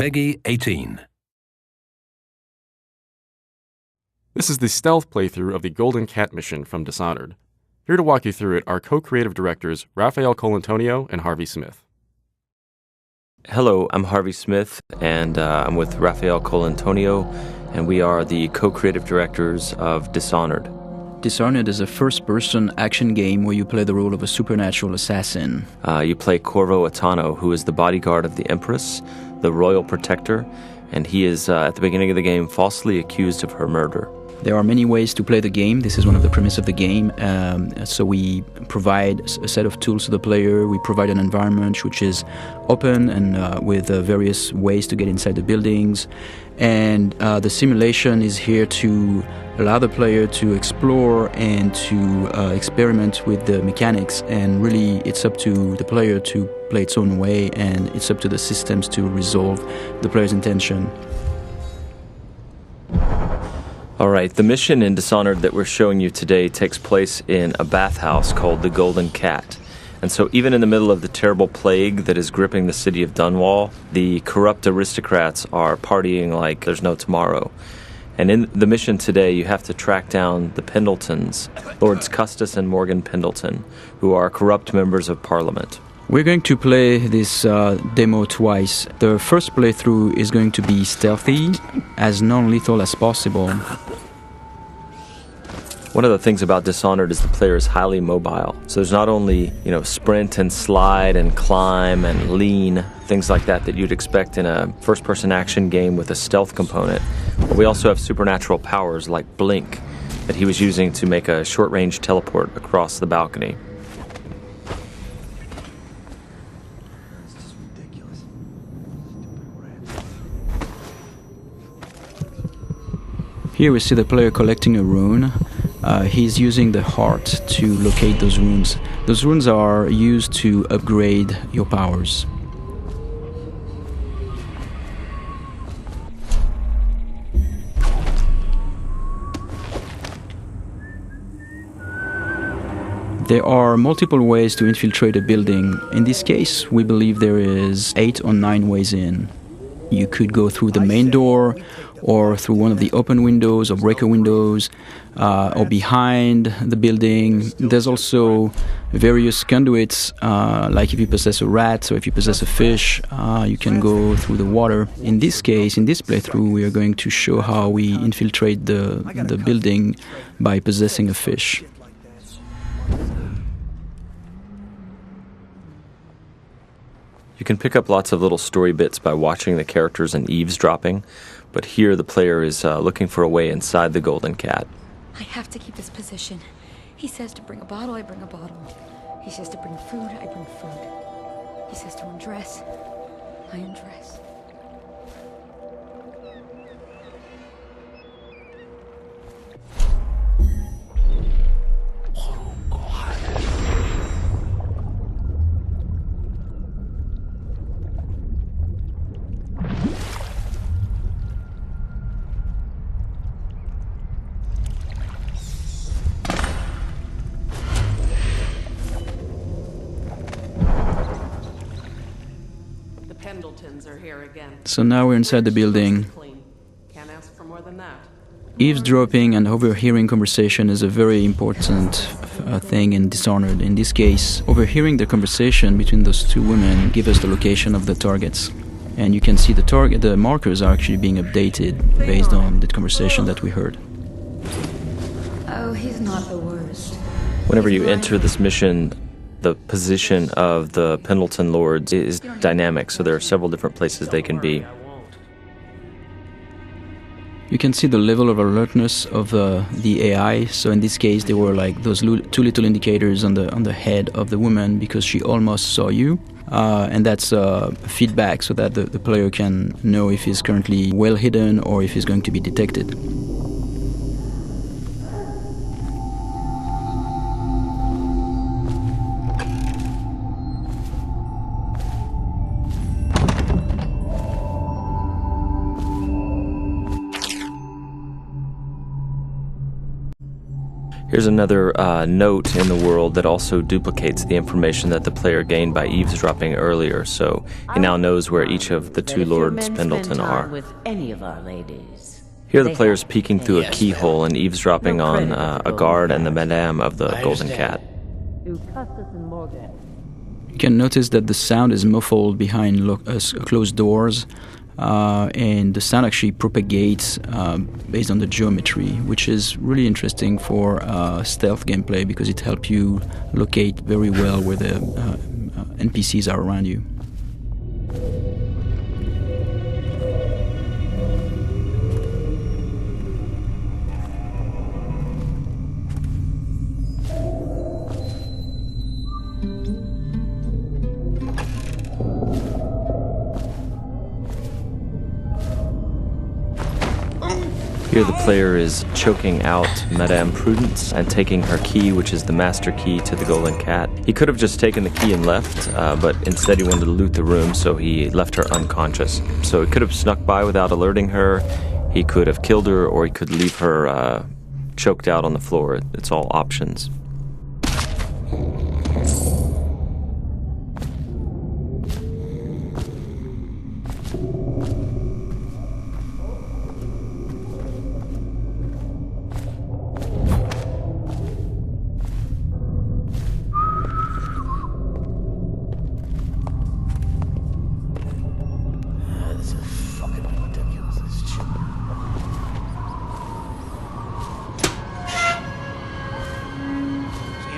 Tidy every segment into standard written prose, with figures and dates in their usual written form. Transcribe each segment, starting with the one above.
Peggy 18. This is the stealth playthrough of the Golden Cat mission from Dishonored. Here to walk you through it are co-creative directors Raphael Colantonio and Harvey Smith. Hello, I'm Harvey Smith, and I'm with Raphael Colantonio, and we are the co-creative directors of Dishonored. Dishonored is a first-person action game where you play the role of a supernatural assassin. You play Corvo, who is the bodyguard of the Empress, the royal protector, and he is, at the beginning of the game, falsely accused of her murder. There are many ways to play the game. This is one of the premises of the game. So we provide a set of tools to the player. We provide an environment which is open and with various ways to get inside the buildings. And the simulation is here to allow the player to explore and to experiment with the mechanics. And really, it's up to the player to play its own way, and it's up to the systems to resolve the player's intention. All right, the mission in Dishonored that we're showing you today takes place in a bathhouse called the Golden Cat. And so even in the middle of the terrible plague that is gripping the city of Dunwall, the corrupt aristocrats are partying like there's no tomorrow. And in the mission today, you have to track down the Pendletons, Lords Custis and Morgan Pendleton, who are corrupt members of Parliament. We're going to play this demo twice. The first playthrough is going to be stealthy, as non-lethal as possible. One of the things about Dishonored is the player is highly mobile. So there's not only, sprint and slide and climb and lean, things like that you'd expect in a first-person action game with a stealth component. But we also have supernatural powers like Blink that he was using to make a short-range teleport across the balcony. Here we see the player collecting a rune. He's using the heart to locate those runes. Those runes are used to upgrade your powers. There are multiple ways to infiltrate a building. In this case, we believe there is 8 or 9 ways in. You could go through the main door, or through one of the open windows or breaker windows, or behind the building. There's also various conduits, like if you possess a rat or if you possess a fish, you can go through the water. In this case, in this playthrough, we are going to show how we infiltrate the building by possessing a fish. You can pick up lots of little story bits by watching the characters and eavesdropping, but here the player is looking for a way inside the Golden Cat. I have to keep this position. He says to bring a bottle, I bring a bottle. He says to bring food, I bring food. He says to undress, I undress. Pendletons are here again. So now we're inside the building. Can't ask for more than that. Eavesdropping and overhearing conversation is a very important thing in Dishonored. In this case, overhearing the conversation between those two women gives us the location of the targets. And you can see the markers are actually being updated based on the conversation that we heard. Oh, he's not the worst. Whenever you enter this mission, the position of the Pendleton Lords is dynamic, so there are several different places they can be. You can see the level of alertness of the AI. So in this case, there were like those 2 little indicators on the head of the woman because she almost saw you. And that's feedback so that the player can know if he's currently well hidden or if he's going to be detected. Here's another note in the world that also duplicates the information that the player gained by eavesdropping earlier, so he now knows where each of the two Lords Pendleton are. With any of our ladies. Here the player's peeking through a keyhole and eavesdropping on a guard and the Madame of the Golden Cat. You can notice that the sound is muffled behind closed doors, and the sound actually propagates based on the geometry, which is really interesting for stealth gameplay because it helps you locate very well where the NPCs are around you. Here the player is choking out Madame Prudence and taking her key, which is the master key to the Golden Cat. He could have just taken the key and left, but instead he wanted to loot the room, so he left her unconscious. So he could have snuck by without alerting her, he could have killed her, or he could leave her choked out on the floor. It's all options.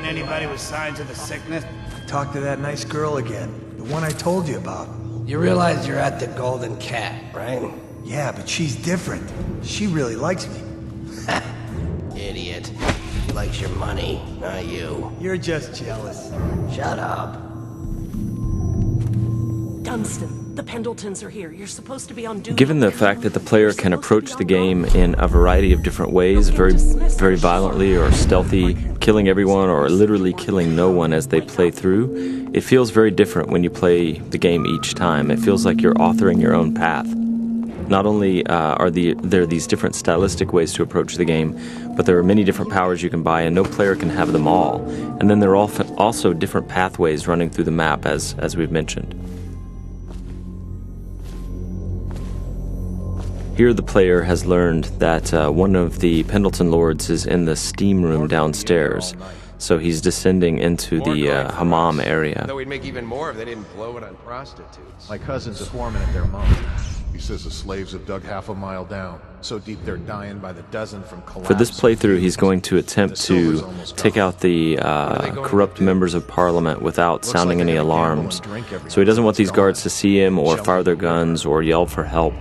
Anybody with signs of the sickness? Talk to that nice girl again. The one I told you about. You realize you're at the Golden Cat, right? Yeah, but she's different. She really likes me. Idiot. She likes your money, not you. You're just jealous. Shut up. Dunstan, the Pendletons are here. You're supposed to be on duty. Given the fact that the player can approach the game in a variety of different ways, very violently or stealthy, killing everyone or literally killing no one as they play through, it feels very different when you play the game each time. It feels like you're authoring your own path. Not only are there these different stylistic ways to approach the game, but there are many different powers you can buy, and no player can have them all. And then there are also different pathways running through the map, as we've mentioned. Here the player has learned that one of the Pendleton Lords is in the steam room downstairs, so he's descending into the hammam area. Though we'd make even more if they didn't blow it on prostitutes. My cousins are swarming at their mom. He says the slaves have dug half a mile down, so deep they're dying by the dozen from collapse. For this playthrough, he's going to attempt to take out the corrupt members of Parliament without sounding any alarms. So he doesn't want these guards to see him or fire their guns or yell for help.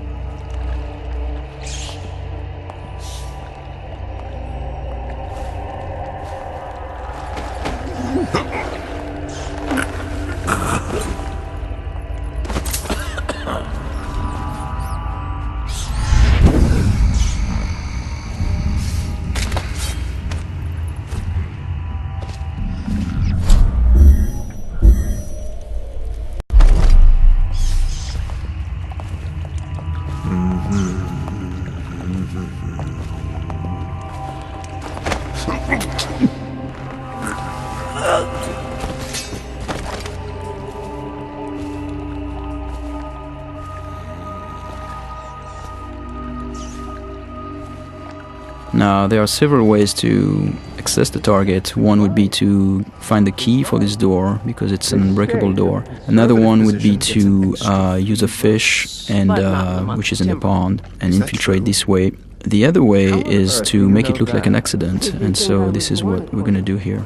Now, there are several ways to access the target. One would be to find the key for this door, because it's an unbreakable door. Another one would be to use a fish, and which is in a pond, and infiltrate this way. The other way is to make it look like an accident, and so this is what we're going to do here.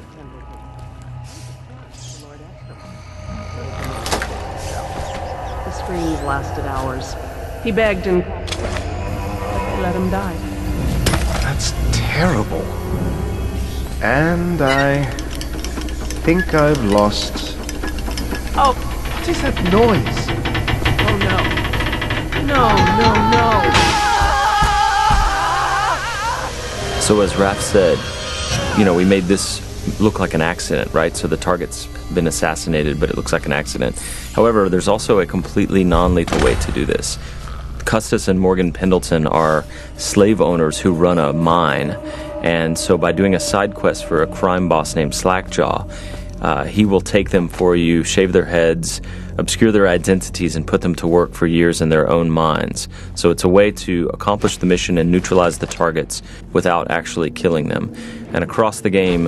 The screams lasted hours. He begged and let him die. That's terrible. And I think I've lost... Oh, What is that noise? oh no. No. So as Raph said, we made this look like an accident, right? So the target's been assassinated, but it looks like an accident. However, there's also a completely non-lethal way to do this. Custis and Morgan Pendleton are slave owners who run a mine, And so by doing a side quest for a crime boss named Slackjaw, he will take them for you, shave their heads, obscure their identities, and put them to work for years in their own mines. So it's a way to accomplish the mission and neutralize the targets without actually killing them. And across the game,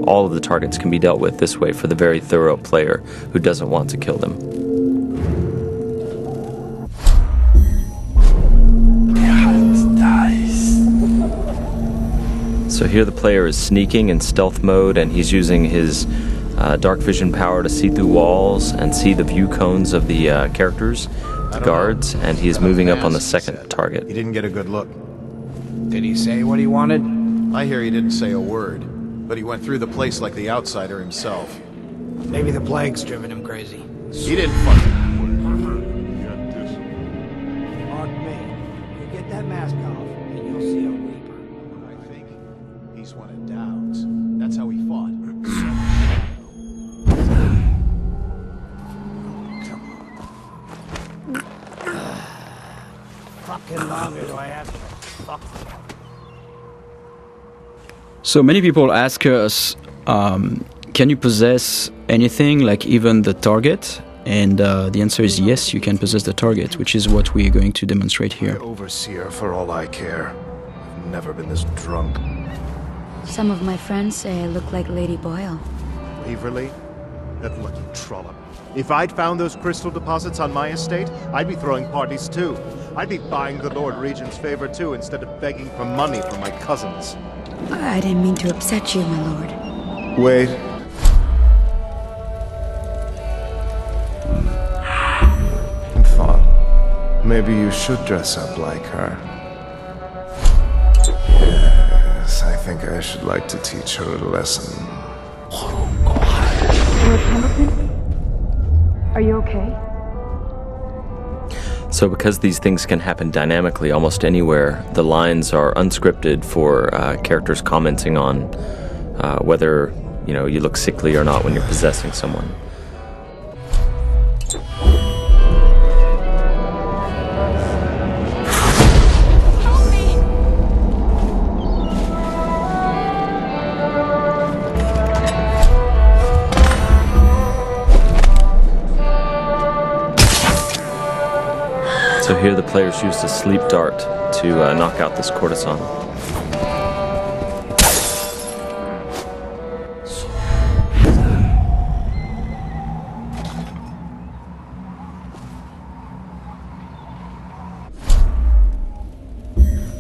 all of the targets can be dealt with this way for the very thorough player who doesn't want to kill them. So here the player is sneaking in stealth mode, and he's using his dark vision power to see through walls and see the view cones of the characters, the guards, and he is moving up on the second target. He didn't get a good look. Did he say what he wanted? I hear he didn't say a word, but he went through the place like the outsider himself. Maybe the plague's driven him crazy. He didn't fucking... Mark me. You get that mask off, and you'll see a reaper. I think he's one of Dowd's. That's how he fought. Fucking longer do I have to fuck? So many people ask us, can you possess anything, like even the target? And the answer is yes, you can possess the target, which is what we're going to demonstrate here. Overseer, for all I care. I've never been this drunk. Some of my friends say I look like Lady Boyle. Waverly? That lucky trollop. If I'd found those crystal deposits on my estate, I'd be throwing parties too. I'd be buying the Lord Regent's favor too, instead of begging for money from my cousins. I didn't mean to upset you, my lord. Wait. I thought maybe you should dress up like her. Yes, I think I should like to teach her a lesson. Lord Pemberton? Are you okay? So because these things can happen dynamically almost anywhere, the lines are unscripted for characters commenting on whether you look sickly or not when you're possessing someone. So here the players used a sleep dart to knock out this courtesan.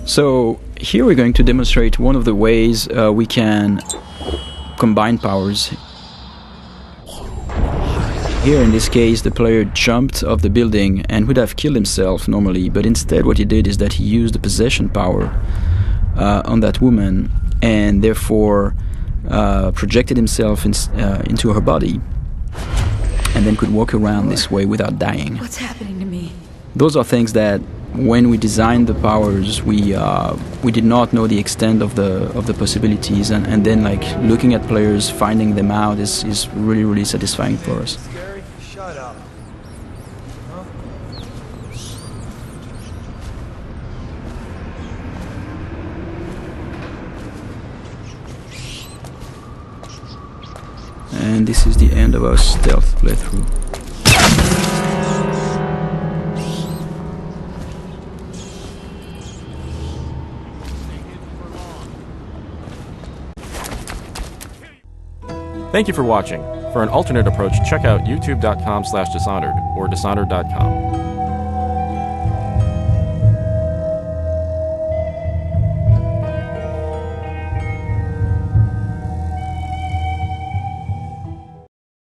So here we're going to demonstrate one of the ways we can combine powers. Here in this case the player jumped off the building and would have killed himself normally, but instead what he did is that he used the possession power on that woman and therefore projected himself into her body and then could walk around this way without dying. What's happening to me? Those are things that when we designed the powers we did not know the extent of the possibilities, and then like looking at players finding them out is really, really satisfying for us. Shut up. Huh? And this is the end of our stealth playthrough. Thank you for watching. For an alternate approach, check out youtube.com/Dishonored or Dishonored.com.